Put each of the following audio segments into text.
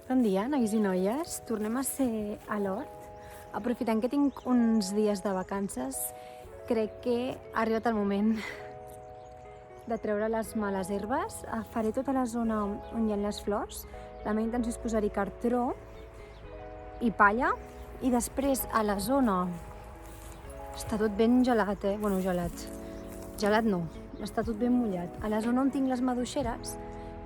Bon dia, nois i noies. Tornem a ser a l'hort. Aprofitant que tinc uns dies de vacances, crec que ha arribat el moment de treure les males herbes. Faré tota la zona on hi ha les flors. La meva intenció és posar-hi cartró i palla. I després a la zona... Està tot ben gelat, Bueno, gelat. Gelat no, està tot ben mullat. A la zona on tinc les maduixeres,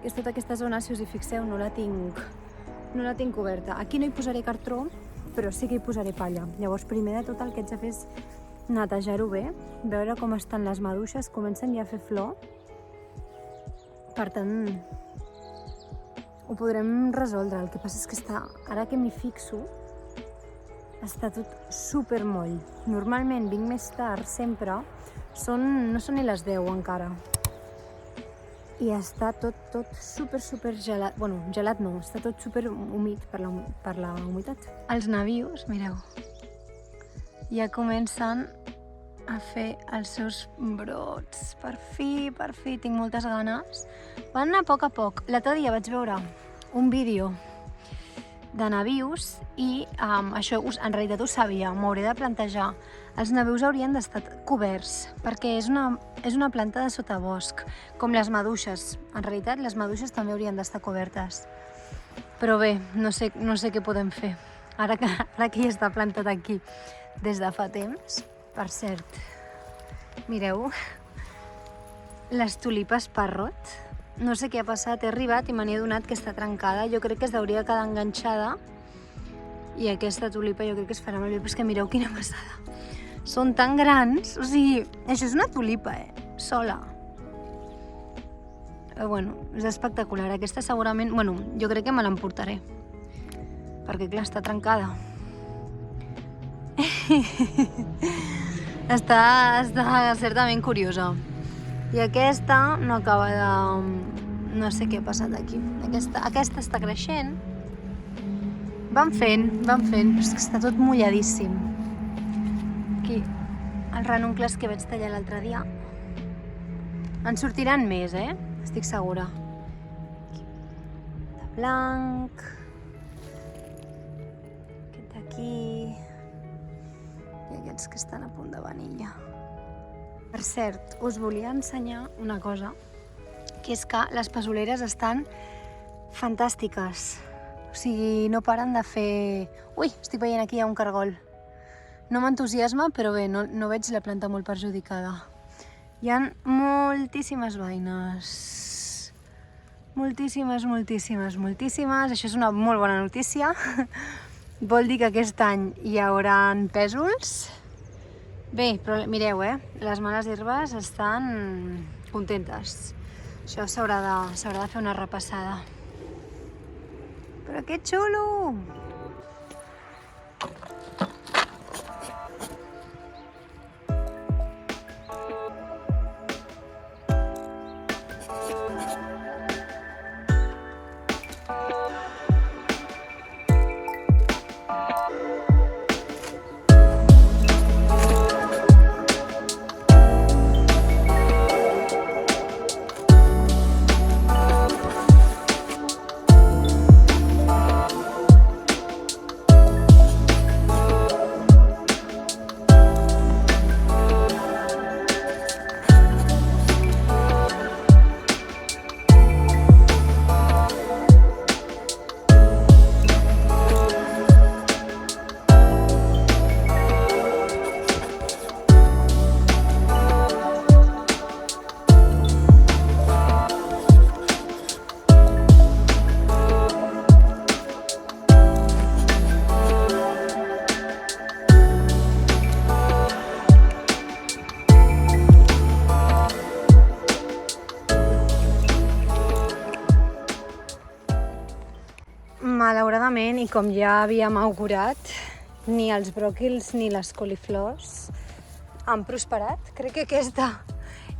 que és tota aquesta zona, si us hi fixeu, no la tinc coberta. Aquí no hi posaré cartró, però sí que hi posaré palla. Llavors, primer de tot el que haig de fer és netejar-ho bé, veure com estan les maduixes, comencen ja a fer flor. Per tant, ho podrem resoldre. El que passa és que ara que m'hi fixo, està tot super moll. Normalment vinc més tard, sempre. No són ni les 10 encara. I està tot super gelat. Bueno, gelat no, està tot super humit per la humitat. Els navius, mireu, ja comencen a fer els seus brots. Per fi, tinc moltes ganes. Van anar a poc. L'altre dia vaig veure un vídeo de navius i això en realitat ho sabia, m'hauré de plantejar. Els navius haurien d'estar coberts perquè és una planta de sotabosc, com les maduixes. En realitat les maduixes també haurien d'estar cobertes. Però bé, no sé què podem fer. Ara que ja està plantat aquí des de fa temps. Per cert, mireu, les tulipes parrot. No sé què ha passat, he arribat i me n'he adonat que està trencada. Jo crec que es hauria de quedar enganxada i aquesta tulipa jo crec que es farà molt bé, però és que mireu quina passada. Són tan grans, o sigui, això és una tulipa, sola. Bueno, és espectacular. Aquesta segurament, jo crec que me l'emportaré, perquè clar, està trencada. Està certament curiosa. I aquesta no acaba de... No sé què ha passat aquí. Aquesta està creixent. Van fent, però és que està tot mulladíssim. Aquí, els ranuncles que vaig tallar l'altre dia. En sortiran més, estic segura. Aquí, de blanc. Aquest d'aquí. I aquests que estan a punt de vanilla. Per cert, us volia ensenyar una cosa, que és que les passoleres estan fantàstiques. O sigui, no paren de fer... Ui, estic veient aquí hi ha un cargol. No m'entusiasma, però bé, no veig la planta molt perjudicada. Hi ha moltíssimes beines. Moltíssimes. Això és una molt bona notícia. Vol dir que aquest any hi haurà pèsols. Bé, però mireu, les males herbes estan contentes. Això s'haurà de fer una repassada. Però que xulo! Malauradament, i com ja havíem augurat, ni els bròquils ni les coliflors han prosperat. Crec que aquesta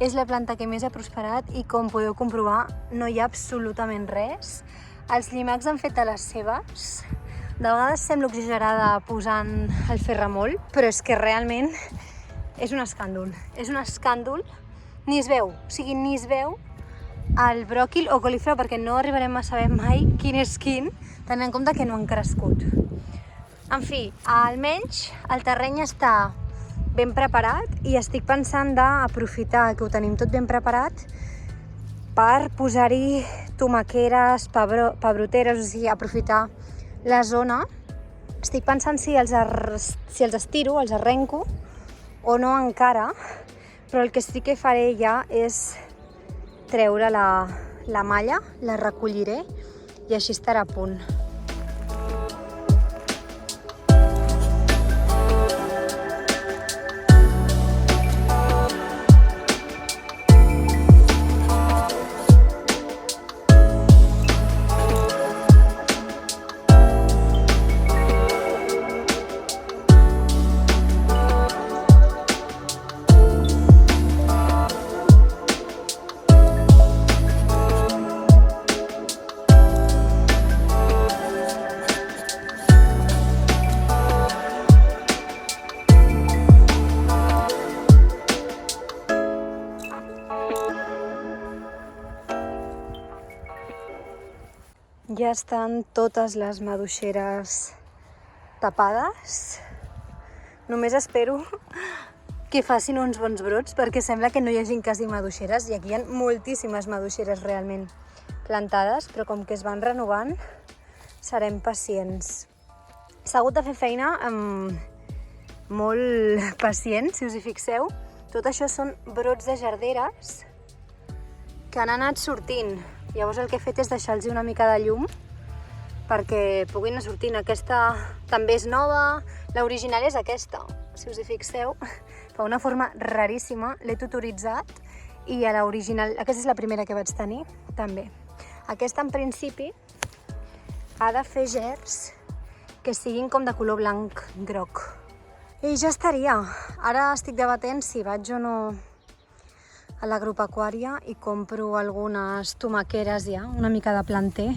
és la planta que més ha prosperat i com podeu comprovar no hi ha absolutament res. Els llimacs han fet a les seves. De vegades sembla exagerada posant el ferramol, però és que realment és un escàndol. És un escàndol. Ni es veu, el bròquil o coliflor, perquè no arribarem a saber mai quin és quin, tenint en compte que no han crescut. En fi, almenys el terreny està ben preparat i estic pensant d'aprofitar que ho tenim tot ben preparat per posar-hi tomaqueres, pebroteres, o sigui, aprofitar la zona. Estic pensant si els estiro, els arrenco o no encara, però el que sí que faré ja és treure la malla, la recolliré i així estarà a punt. Ja estan totes les maduixeres tapades. Només espero que facin uns bons brots perquè sembla que no hi hagi quasi maduixeres i aquí hi ha moltíssimes maduixeres realment plantades, però com que es van renovant serem pacients. S'ha hagut de fer feina molt pacient, si us hi fixeu. Tot això són brots de jarderes que han anat sortint. Llavors el que he fet és deixar-los una mica de llum perquè puguin anar sortint. Aquesta també és nova, l'original és aquesta, si us hi fixeu. Fa una forma raríssima, l'he tutoritzat i a l'original, aquesta és la primera que vaig tenir, també. Aquesta en principi ha de fer gerds que siguin com de color blanc groc. I ja estaria. Ara estic debatent si vaig o no a l'agropecuària i compro algunes tomaqueres ja, una mica de planter,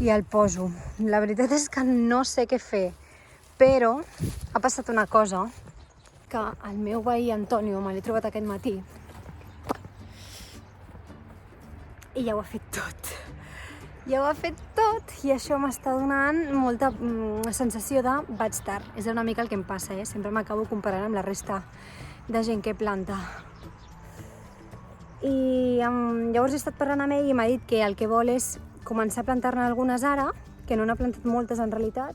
i el poso. La veritat és que no sé què fer, però ha passat una cosa, que el meu veí Antonio me l'he trobat aquest matí i ja ho ha fet tot. Ja ho ha fet tot i això m'està donant molta sensació de vaig tard. És una mica el que em passa, sempre m'acabo comparant amb la resta de gent que planta. I llavors he estat parlant amb ell i m'ha dit que el que vol és començar a plantar-ne algunes ara, que no n'ha plantat moltes en realitat,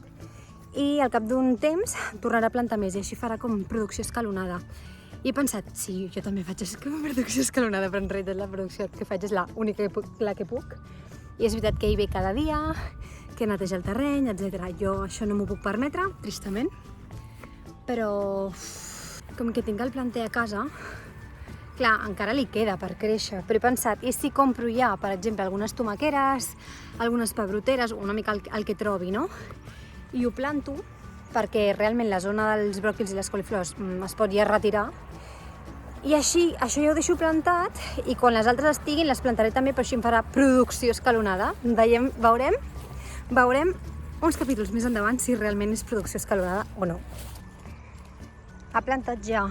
i al cap d'un temps tornarà a plantar més i així farà com producció escalonada. I he pensat, sí, jo també faig producció escalonada, però en realitat la producció que faig és l'única que puc. I és veritat que hi ve cada dia, que neteja el terreny, etc. Jo això no m'ho puc permetre, tristament, però com que tinc el planter a casa, clar, encara li queda per créixer, però he pensat, i si compro ja, per exemple, algunes tomaqueres, algunes pebroteres, una mica el que trobi, no? I ho planto perquè realment la zona dels bròquils i les coliflors es pot ja retirar. I així, això ja ho deixo plantat i quan les altres estiguin les plantaré també, però així em farà producció escalonada. Veurem uns capítols més endavant si realment és producció escalonada o no. Ha plantat ja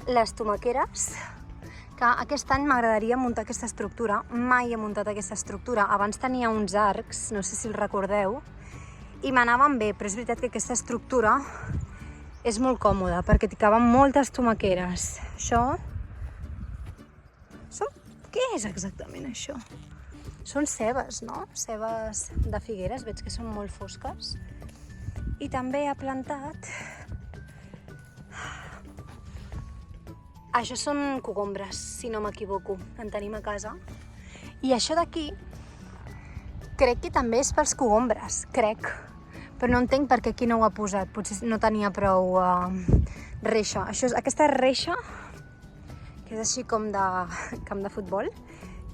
les tomaqueres, que aquest any m'agradaria muntar aquesta estructura. Mai he muntat aquesta estructura. Abans tenia uns arcs, no sé si els recordeu, i m'anaven bé, però és veritat que aquesta estructura és molt còmoda perquè t'hi caben moltes tomaqueres. Què és exactament això? Són cebes, no? Cebes de figueres, veig que són molt fosques. I també ha plantat... Això són cogombres, si no m'equivoco, en tenim a casa. I això d'aquí crec que també és pels cogombres, crec. Però no entenc per què aquí no ho ha posat, potser no tenia prou reixa. Aquesta reixa, que és així com de camp de futbol,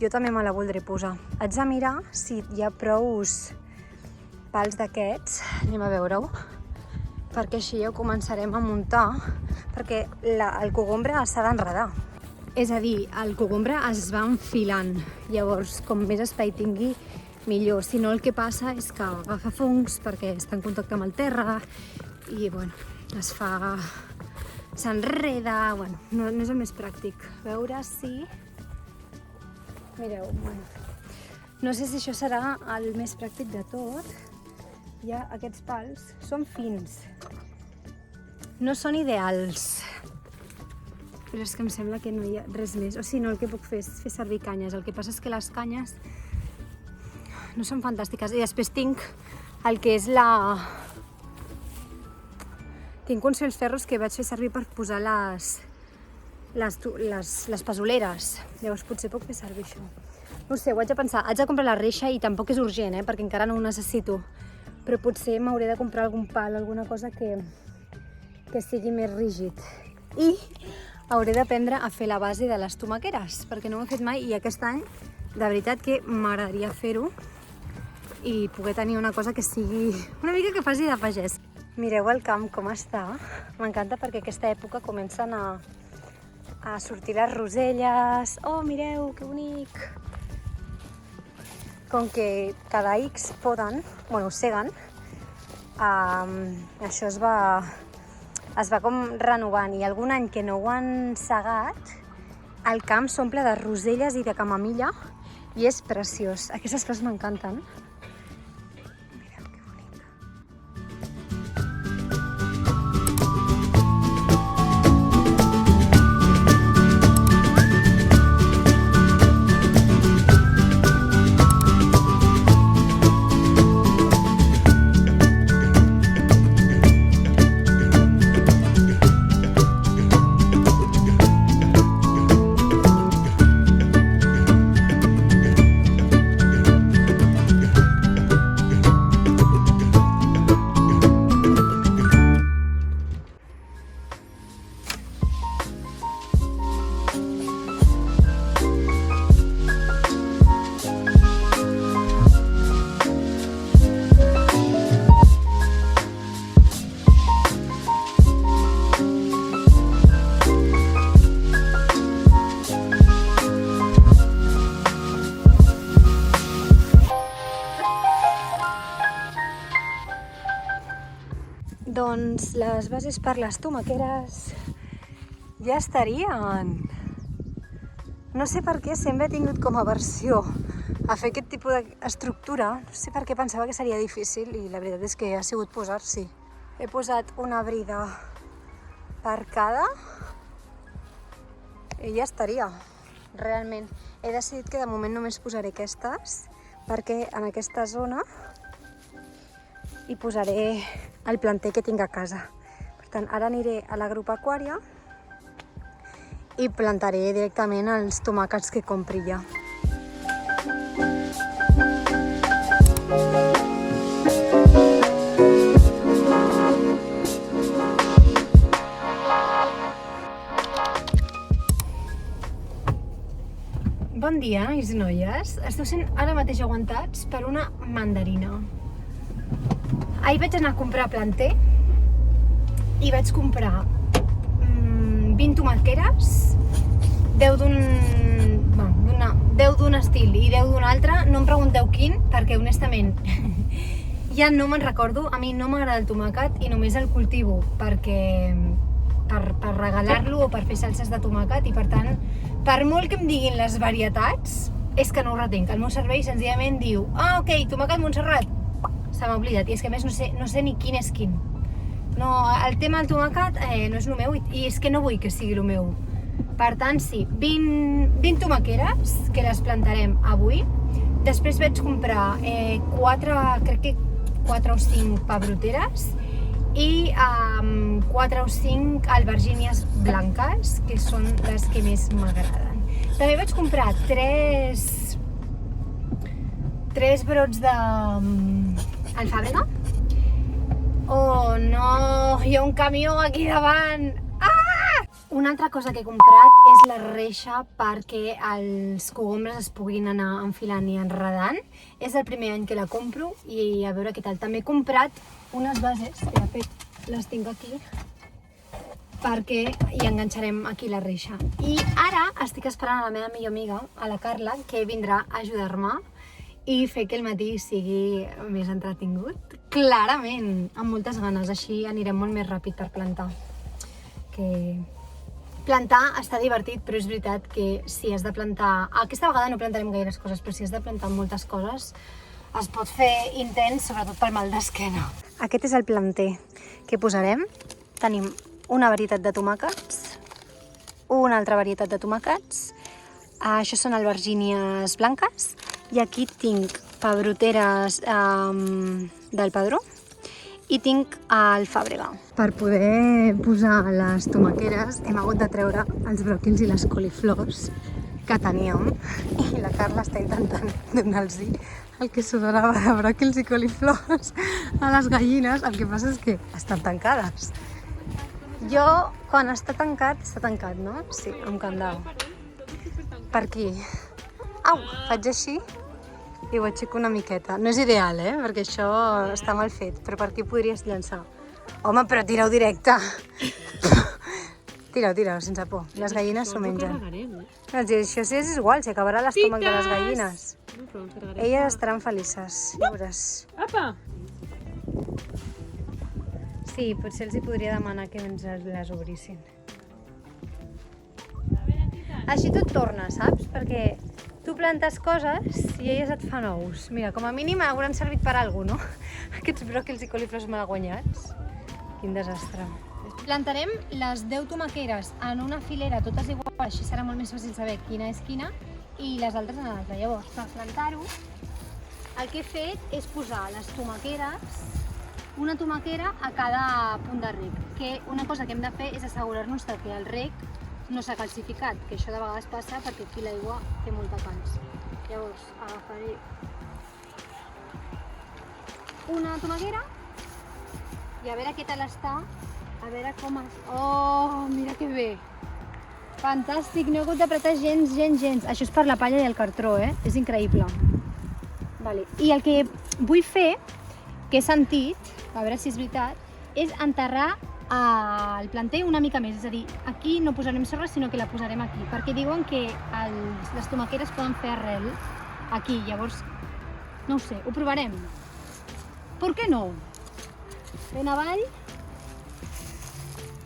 jo també me la voldré posar. Haig de mirar si hi ha prous pals d'aquests, anem a veure-ho, perquè així ja ho començarem a muntar, perquè el cogombre s'ha d'enredar. És a dir, el cogombre es va enfilant, llavors com més espai tingui, millor. Si no, el que passa és que agafa fongs perquè està en contacte amb el terra i, bueno, s'enreda, bueno, no és el més pràctic. A veure si... Mireu, bueno, No sé si això serà el més pràctic de tot. Ja aquests pals són fins. No són ideals. Però és que em sembla que no hi ha res més. O sigui, no, el que puc fer és fer servir canyes. El que passa és que les canyes no són fantàstiques. I després tinc el que és la... Tinc uns ferros que vaig fer servir per posar les pesoleres. Llavors potser puc fer servir això. No sé, ho haig de pensar. Haig de comprar la reixa i tampoc és urgent, perquè encara no ho necessito. Però potser m'hauré de comprar algun pal, alguna cosa que sigui més rígid. I hauré d'aprendre a fer la base de les tomaqueres, perquè no ho he fet mai i aquest any, de veritat que m'agradaria fer-ho i poder tenir una cosa que sigui una mica que faci de pagès. Mireu el camp com està. M'encanta perquè aquesta època comencen a sortir les roselles. Oh, mireu, que bonic! Com que cada X poden, seguen, això es va com renovant i algun any que no ho han segat, el camp s'omple de roselles i de camamilla i és preciós. Aquestes flors m'encanten. Mireu que bonic. Doncs les bases per les tomaqueres ja estarien. No sé per què sempre he tingut com a aversió a fer aquest tipus d'estructura. No sé per què pensava que seria difícil i la veritat és que ha sigut posar-s'hi. He posat una brida per cada i ja estaria. Realment he decidit que de moment només posaré aquestes perquè en aquesta zona hi posaré el planter que tinc a casa. Per tant, ara aniré a l'agropecuària i plantaré directament els tomàquets que compri ja. Bon dia, nois i noies. Esteu sent ara mateix aguantats per una mandarina. Ahir vaig anar a comprar planter i vaig comprar 20 tomaqueres, 10 d'un estil i 10 d'un altre. No em pregunteu quin, perquè honestament ja no me'n recordo. A mi no m'agrada el tomàquet i només el cultivo perquè per regalar-lo o per fer salses de tomàquet i per tant, per molt que em diguin les varietats, és que no ho retenc. El meu cervell senzillament diu ok, tomàquet Montserrat, se m'ha oblidat, i és que a més no sé ni quin és quin. No, el tema del tomàquet no és el meu i és que no vull que sigui el meu. Per tant, sí, 20 tomaqueres que les plantarem avui. Després vaig comprar 4 o 5 pebroteres i 4 o 5 albergínies blanques, que són les que més m'agraden. També vaig comprar 3 brots d'alfàbrega. Oh no, hi ha un camió aquí davant! Ah! Una altra cosa que he comprat és la reixa perquè els cogombres es puguin anar enfilant i enredant. És el primer any que la compro i a veure què tal. També he comprat unes bases, que de fet les tinc aquí, perquè hi enganxarem aquí la reixa. I ara estic esperant a la meva millor amiga, a la Carla, que vindrà a ajudar-me i fer que el matí sigui més entretingut. Clarament, amb moltes ganes, així anirem molt més ràpid per plantar. Que Plantar està divertit, però és veritat que si has de plantar... Aquesta vegada no plantarem gaires coses, però si has de plantar moltes coses es pot fer intens, sobretot pel mal d'esquena. Aquest és el planter que posarem. Tenim una varietat de tomàquets, una altra varietat de tomàquets, això són albergínies blanques, i aquí tinc pebroteres del Padró i tinc el Fàbrega. Per poder posar les tomaqueres hem hagut de treure els bròquils i les coliflors que teníem i la Carla està intentant donar-los el que sobrava de bròquils i coliflors a les gallines. El que passa és que estan tancades. Jo, quan està tancat, no? Sí, amb candau. Per aquí. Au, faig així i ho aixeco una miqueta. No és ideal, perquè això està mal fet, però per aquí podries llançar. Home, però tira-ho directe. Tira-ho, sense por. Les gallines s'ho mengen. Això sí, és igual, s'acabarà l'estómac de les gallines. Elles estaran felices, ja veuràs. Apa! Sí, potser els hi podria demanar que ens les obrissin. Així tot torna, saps? Perquè tu plantes coses i elles et fan ous. Mira, com a mínim hauran servit per alguna cosa, no? Aquests bròquils i coliflors mal guanyats. Quin desastre. Plantarem les 10 tomaqueres en una filera, totes iguals, així serà molt més fàcil saber quina és quina, i les altres en l'altra. Llavors, per plantar-ho, el que he fet és posar les tomaqueres, una tomaquera a cada punt de rec. Que una cosa que hem de fer és assegurar-nos que el rec no s'ha calcificat, que això de vegades passa perquè aquí l'aigua té molta calç. Llavors agafaré una tomaquera i a veure què tal està, a veure com... Oh, mira que bé! Fantàstic, no he hagut d'apretar gens. Això és per la palla i el cartró, És increïble. Vale. I el que vull fer, que he sentit, a veure si és veritat, és enterrar el planter una mica més, és a dir, aquí no posarem sorra, sinó que la posarem aquí, perquè diuen que les tomaqueres poden fer arrel aquí, llavors, no ho sé, ho provarem. Per què no? Ben avall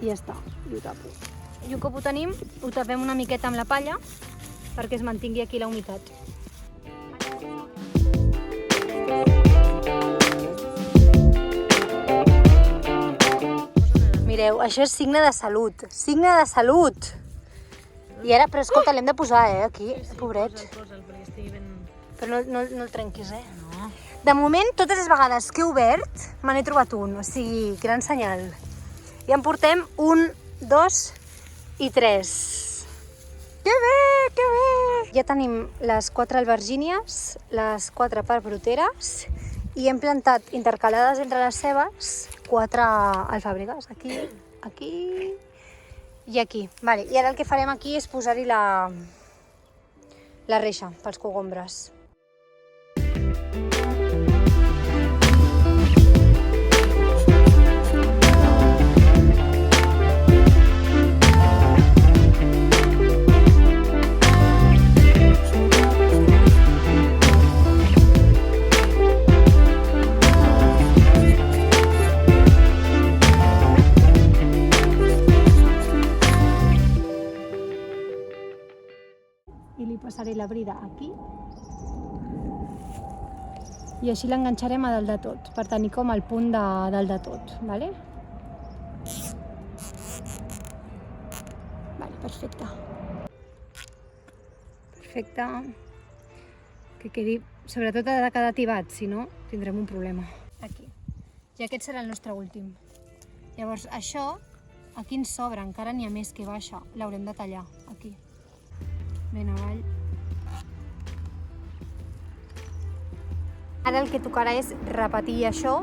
i ja està, i ho tapo. I un cop ho tenim, ho tapem una miqueta amb la palla perquè es mantingui aquí la humitat. Mireu, això és signe de salut. Signe de salut! I ara, però escolta, l'hem de posar, aquí, pobret. Però no el trenquis, No. De moment, totes les vegades que he obert, me n'he trobat un, o sigui, gran senyal. I en portem 1, 2 i 3. Que bé, que bé! Ja tenim les 4 albergínies, les 4 pebroteres, i hem plantat intercalades entre les cebes 4 alfàbregues, aquí, aquí i aquí. Vale, i ara el que farem aquí és posar-hi la reixa pels cogombres. I li passaré la brida aquí i així l'enganxarem a dalt de tot, per tenir com el punt de dalt de tot, vale? Vale, perfecte. Perfecte. Que quedi, sobretot ha de quedar tibat, si no tindrem un problema. Aquí. I aquest serà el nostre últim. Llavors això, aquí ens sobra, encara n'hi ha més que baixa, l'haurem de tallar, aquí. Ben avall. Ara el que tocarà és repetir això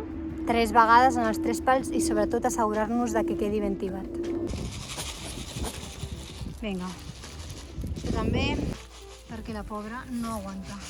3 vegades en els 3 pals i sobretot assegurar-nos de que quedi ben tibat. Vinga. Això també perquè la pobra no aguanta.